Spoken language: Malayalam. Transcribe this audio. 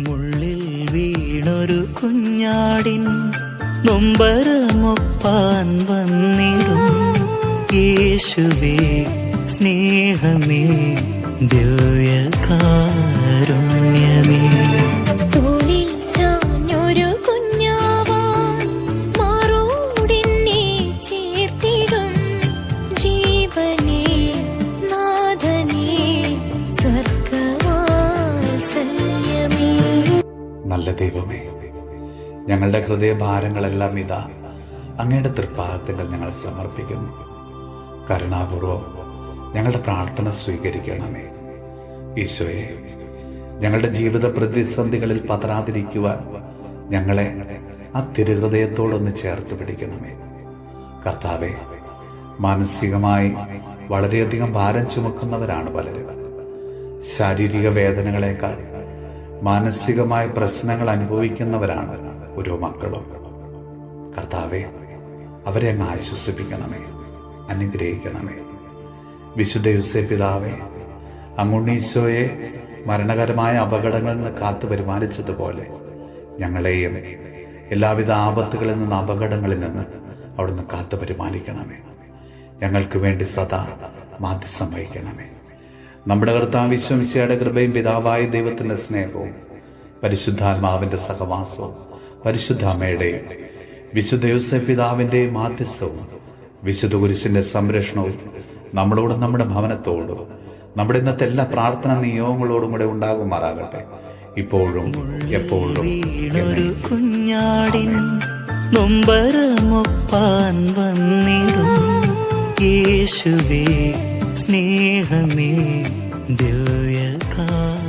മുള്ളിൽ വീണൊരു കുഞ്ഞാടിൻ നൊമ്പരമൊപ്പാൻ വന്നിടും യേശുവേ സ്നേഹമേ ദിവ്യകാരുണ്യമേ. തോളിൽ ചാഞ്ഞൊരു കുഞ്ഞാവാൻ മാറോടെന്നെ ചേർത്തിടും ജീവനേ നാഥനേ സ്വർഗവാത്സല്യമേ. നല്ല ദൈവമേ, ഞങ്ങളുടെ ഹൃദയഭാരങ്ങളെല്ലാം ഇതാ അങ്ങയുടെ തൃപ്പാദത്തിൽ ഞങ്ങൾ സമർപ്പിക്കുന്നു. കരുണാപൂർവം ഞങ്ങളുടെ പ്രാർത്ഥന സ്വീകരിക്കണമേ. ഈശോയെ, ഞങ്ങളുടെ ജീവിത പ്രതിസന്ധികളിൽ പതറാതിരിക്കുവാൻ ഞങ്ങളെ ആ തിരുഹൃദയത്തോടൊന്ന് ചേർത്ത് പിടിക്കണമേ. കർത്താവെ, മാനസികമായി വളരെയധികം ഭാരം ചുമക്കുന്നവരാണ് പലരും. ശാരീരിക വേദനകളെക്കാൾ മാനസികമായ പ്രശ്നങ്ങൾ അനുഭവിക്കുന്നവരാണ് ഓരോ മക്കളും. കർത്താവെ, അവരെ അങ്ങ് ആശ്വസിപ്പിക്കണമേ, അനുഗ്രഹിക്കണമേ. വിശുദ്ധ യോസേപ്പ് പിതാവേ, അങ്ങുണ്ണീശോയെ മരണകരമായ അപകടങ്ങളിൽ നിന്ന് കാത്തു പരിപാലിച്ചതുപോലെ ഞങ്ങളെയും എല്ലാവിധ ആപത്തുകളിൽ നിന്ന്, അപകടങ്ങളിൽ നിന്ന് അവിടുന്ന് കാത്തു പരിപാലിക്കണമേ. ഞങ്ങൾക്ക് വേണ്ടി സദാ മാധ്യസ്ഥം വഹിക്കണമേ. നമ്മുടെ കർത്താവ് ഈശോ മിശിഹായുടെ കൃപയും പിതാവായ ദൈവത്തിന്റെ സ്നേഹവും പരിശുദ്ധാത്മാവിന്റെ സഹവാസവും പരിശുദ്ധ അമ്മയുടെയും വിശുദ്ധ യോസേപ്പ് പിതാവിന്റെയും മാധ്യസ്ഥവും വിശുദ്ധ കുരിശിന്റെ സംരക്ഷണവും നമ്മളോടും നമ്മുടെ ഭവനത്തോടും നമ്മുടെ ഇന്നത്തെ എല്ലാ പ്രാർത്ഥനാ നിയോഗങ്ങളോടും കൂടെ ഉണ്ടാകുമാറാകട്ടെ, ഇപ്പോഴും എപ്പോഴും. കുഞ്ഞാടിൻ നൊമ്പരമൊപ്പാൻ വന്നിടും യേശുവേ സ്നേഹമേ ദിവ്യകാരുണ്യമേ.